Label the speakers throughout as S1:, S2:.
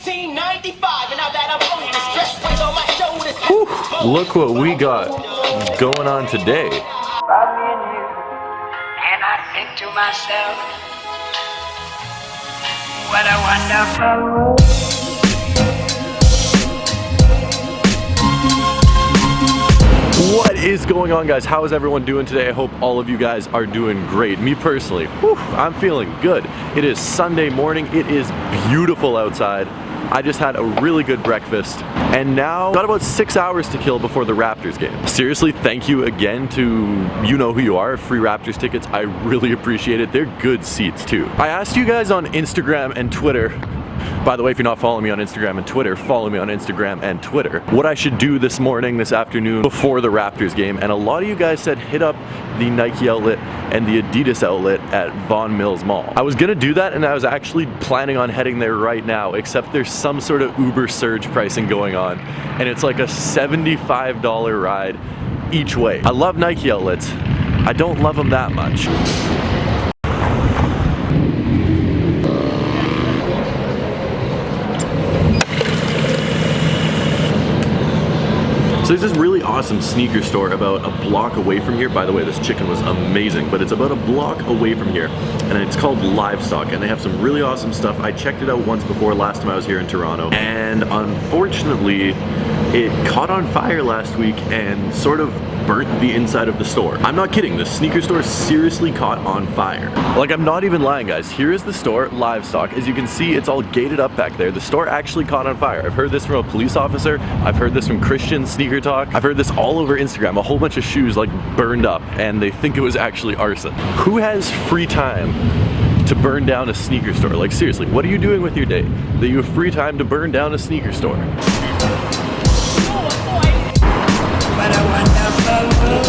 S1: 1995, and now that I'm on the stress weight on my shoulders.
S2: Whew, look what we got going on today.
S3: And I think to myself, what a wonderful world.
S2: What is going on, guys? How is everyone doing today? I hope all of you guys are doing great. Me personally, whew, I'm feeling good. It is Sunday morning. It is beautiful outside. I just had a really good breakfast and now got about 6 hours to kill before the Raptors game. Seriously, thank you again to you know who you are, free Raptors tickets. I really appreciate it. They're good seats too. I asked you guys on Instagram and Twitter, by the way, if you're not following me on Instagram and Twitter, follow me on Instagram and Twitter, what I should do this morning, this afternoon, before the Raptors game. And a lot of you guys said hit up the Nike outlet and the Adidas outlet at Vaughan Mills Mall. I was gonna do that and I was actually planning on heading there right now, except there's some sort of Uber surge pricing going on. And it's like a $75 ride each way. I love Nike outlets. I don't love them that much. So there's this really awesome sneaker store about a block away from here. By the way, this chicken was amazing, but it's about a block away from here, and it's called Livestock, and they have some really awesome stuff. I checked it out once before last time I was here in Toronto, and unfortunately, it caught on fire last week and sort of burnt the inside of the store. I'm not kidding, the sneaker store seriously caught on fire. Like, I'm not even lying, guys. Here is the store, Livestock. As you can see, it's all gated up back there. The store actually caught on fire. I've heard this from a police officer. I've heard this from Christian Sneaker Talk. I've heard this all over Instagram. A whole bunch of shoes like burned up and they think it was actually arson. Who has free time to burn down a sneaker store? Like, seriously, what are you doing with your day that you have free time to burn down a sneaker store?
S3: What a wonderful world.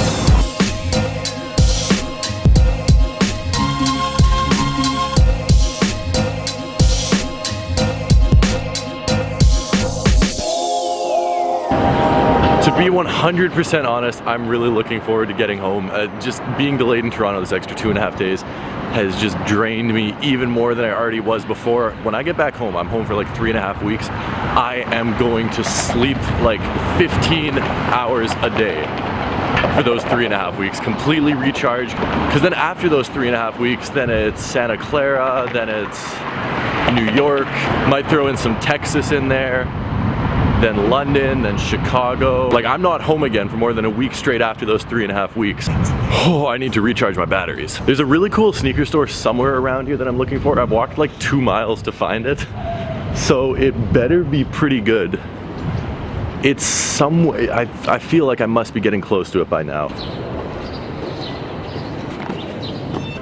S2: To be 100% honest, I'm really looking forward to getting home. Just being delayed in Toronto this extra 2.5 days has just drained me even more than I already was before. When I get back home, I'm home for like 3.5 weeks. I am going to sleep like 15 hours a day for those 3.5 weeks, completely recharged. Because then after those 3.5 weeks, then it's Santa Clara, then it's New York, might throw in some Texas in there, then London, then Chicago. Like, I'm not home again for more than a week straight after those 3.5 weeks. Oh, I need to recharge my batteries. There's a really cool sneaker store somewhere around here that I'm looking for. I've walked like 2 miles to find it, so it better be pretty good. It's some way, I feel like I must be getting close to it by now.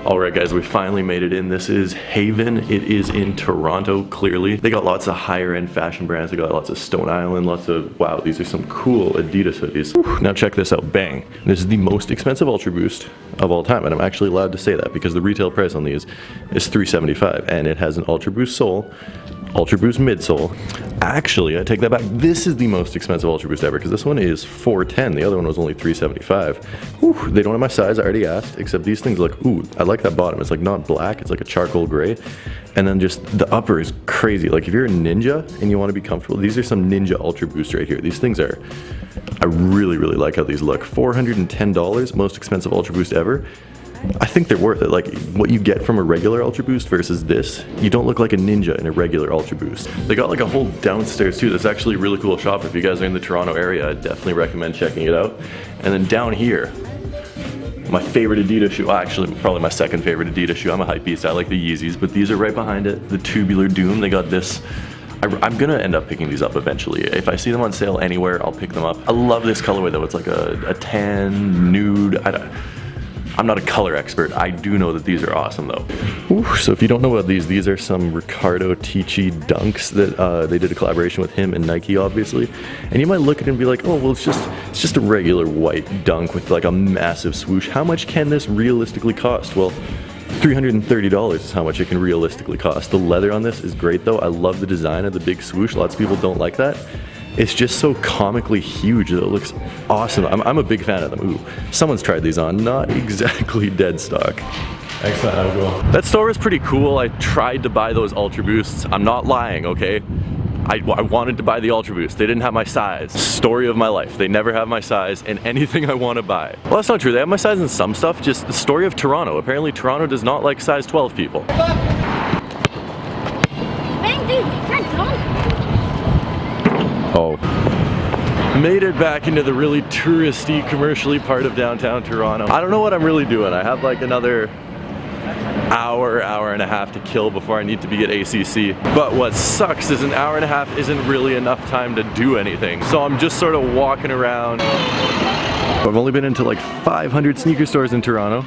S2: Alright guys, we finally made it in. This is Haven. It is in Toronto, clearly. They got lots of higher end fashion brands. They got lots of Stone Island, lots of, wow, these are some cool Adidas hoodies. Whew. Now check this out, bang. This is the most expensive Ultraboost of all time, and I'm actually allowed to say that because the retail price on these is $375, and it has an Ultraboost sole, Ultraboost midsole. Actually, I take that back. This is the most expensive Ultraboost ever because this one is $410. The other one was only $375. Whew, they don't have my size, I already asked, except these things look, ooh, I like that bottom. It's like not black, it's like a charcoal gray. And then just the upper is crazy. Like if you're a ninja and you want to be comfortable, these are some Ninja Ultraboost right here. These things are, I really, really like how these look. $410, most expensive Ultraboost ever. I think they're worth it. Like what you get from a regular Ultraboost versus this, you don't look like a ninja in a regular Ultraboost. They got like a whole downstairs too. That's actually a really cool shop. If you guys are in the Toronto area, I'd definitely recommend checking it out. And then down here, my favorite Adidas shoe, actually probably my second favorite Adidas shoe. I'm a hype beast, I like the Yeezys, but these are right behind it. The Tubular Doom, they got this. I'm gonna end up picking these up eventually. If I see them on sale anywhere, I'll pick them up. I love this colorway though. It's like a tan, nude, I'm not a color expert. I do know that these are awesome though. Ooh, so if you don't know about these are some Riccardo Tisci dunks that they did a collaboration with him and Nike, obviously. And you might look at it and be like, oh, well, it's just a regular white dunk with like a massive swoosh. How much can this realistically cost? Well, $330 is how much it can realistically cost. The leather on this is great though. I love the design of the big swoosh. Lots of people don't like that. It's just so comically huge that it looks awesome. I'm a big fan of them. Ooh, someone's tried these on. Not exactly dead stock.
S4: Excellent, I'll go.
S2: That store is pretty cool. I tried to buy those Ultra Boosts. I'm not lying, okay? I wanted to buy the UltraBoost. They didn't have my size. Story of my life. They never have my size in anything I want to buy. Well, that's not true. They have my size in some stuff. Just the story of Toronto. Apparently, Toronto does not like size 12 people.
S4: Bang, dude,
S2: Oh. Made it back into the really touristy, commercially part of downtown Toronto. I don't know what I'm really doing. I have like another hour and a half to kill before I need to be at ACC. But what sucks is an hour and a half isn't really enough time to do anything. So I'm just sort of walking around. I've only been into like 500 sneaker stores in Toronto.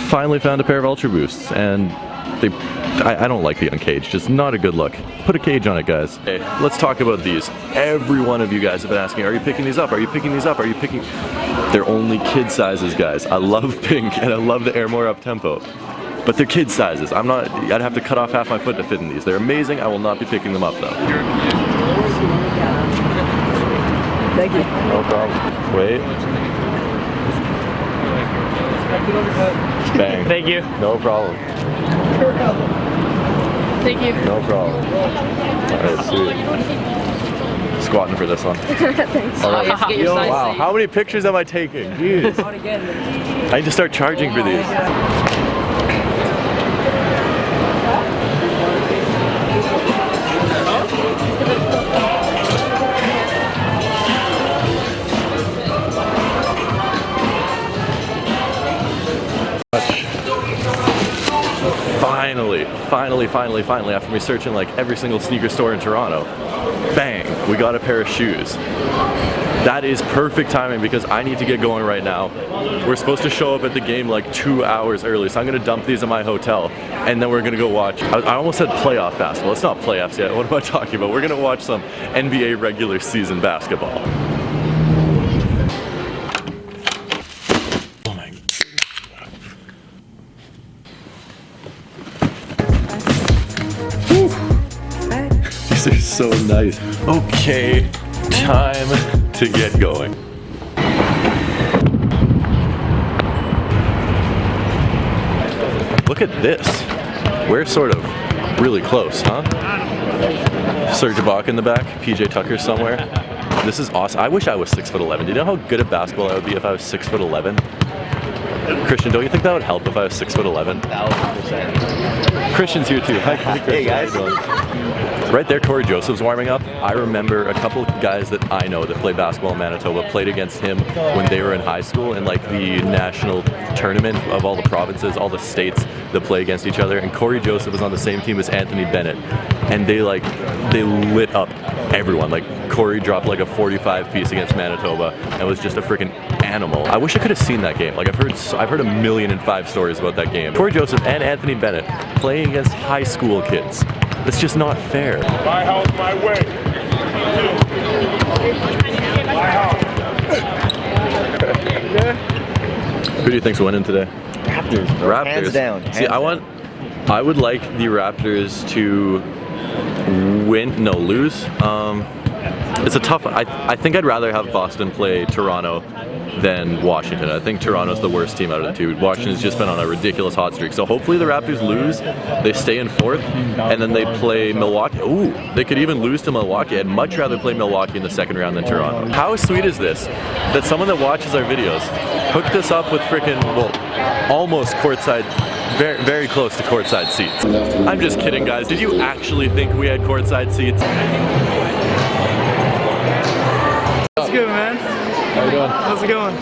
S2: Finally found a pair of UltraBoosts, and I don't like the uncaged, just not a good look. Put a cage on it, guys. Hey, let's talk about these. Every one of you guys have been asking, are you picking these up? Are you picking these up? Are you picking? They're only kid sizes, guys. I love pink and I love the Air More Up Tempo. But they're kid sizes. I'd have to cut off half my foot to fit in these. They're amazing. I will not be picking them up though.
S5: Thank you.
S2: No problem. Wait. Bang.
S6: Thank you.
S2: No problem.
S4: Thank you.
S2: No problem. Alright, sweet. Squatting for this one.
S4: Thanks.
S2: Alright. Yo, wow, how many pictures am I taking? Jeez. I need to start charging for these. Finally, after me searching like every single sneaker store in Toronto, bang, we got a pair of shoes. That is perfect timing because I need to get going right now. We're supposed to show up at the game like 2 hours early, so I'm gonna dump these at my hotel, and then we're gonna go watch, I almost said playoff basketball. It's not playoffs yet, what am I talking about? We're gonna watch some NBA regular season basketball. These are so nice. Okay, time to get going. Look at this. We're sort of really close, huh? Serge Ibaka in the back, PJ Tucker somewhere. This is awesome. I wish I was 6'11". Do you know how good at basketball I would be if I was 6'11"? Christian, don't you think that would help if I was 6'11"? 1000%. Christian's here too. Hi, Christian. Hey guys. Right there, Corey Joseph's warming up. I remember a couple of guys that I know that play basketball in Manitoba played against him when they were in high school in like the national tournament of all the provinces, all the states that play against each other. And Corey Joseph was on the same team as Anthony Bennett, and they lit up everyone. Like Corey dropped like a 45 piece against Manitoba and was just a freaking animal. I wish I could have seen that game. Like I've heard 1,000,005 stories about that game. Corey Joseph and Anthony Bennett playing against high school kids. That's just not fair.
S7: My house, my way. My house.
S2: Who do you think's winning today?
S5: Raptors, bro.
S2: Raptors.
S5: Hands down.
S2: See, I would like the Raptors to lose. It's a tough one. I think I'd rather have Boston play Toronto than Washington. I think Toronto's the worst team out of the two. Washington's just been on a ridiculous hot streak. So hopefully the Raptors lose, they stay in fourth, and then they play Milwaukee. Ooh, they could even lose to Milwaukee. I'd much rather play Milwaukee in the second round than Toronto. How sweet is this? That someone that watches our videos hooked us up with freaking, well, almost courtside, very, very close to courtside seats. I'm just kidding, guys. Did you actually think we had courtside seats?
S6: What's good, man?
S2: How you doing?
S6: How's it going?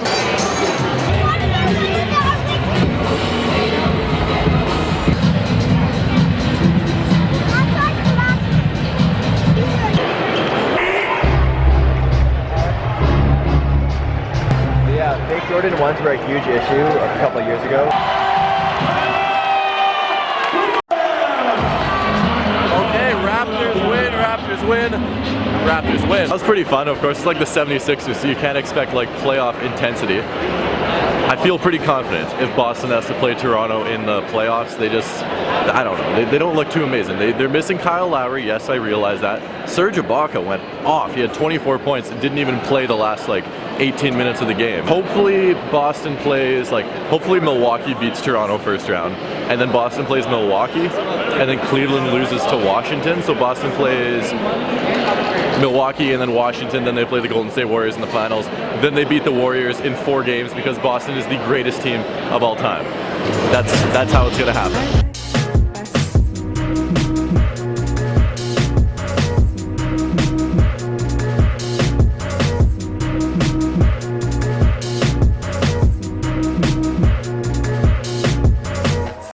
S5: Yeah, fake Jordan 1s were a huge issue a couple of years ago.
S2: Okay, Raptors win, Raptors win, Raptors win. That was pretty fun, of course. It's like the 76ers, so you can't expect like playoff intensity. I feel pretty confident if Boston has to play Toronto in the playoffs. They just, I don't know, they don't look too amazing. They're missing Kyle Lowry, yes, I realize that. Serge Ibaka went off. He had 24 points and didn't even play the last like 18 minutes of the game. Hopefully Boston plays, like, hopefully Milwaukee beats Toronto first round, and then Boston plays Milwaukee, and then Cleveland loses to Washington, so Boston plays Milwaukee and then Washington, then they play the Golden State Warriors in the finals, then they beat the Warriors in 4 games because Boston is the greatest team of all time. That's how it's gonna happen.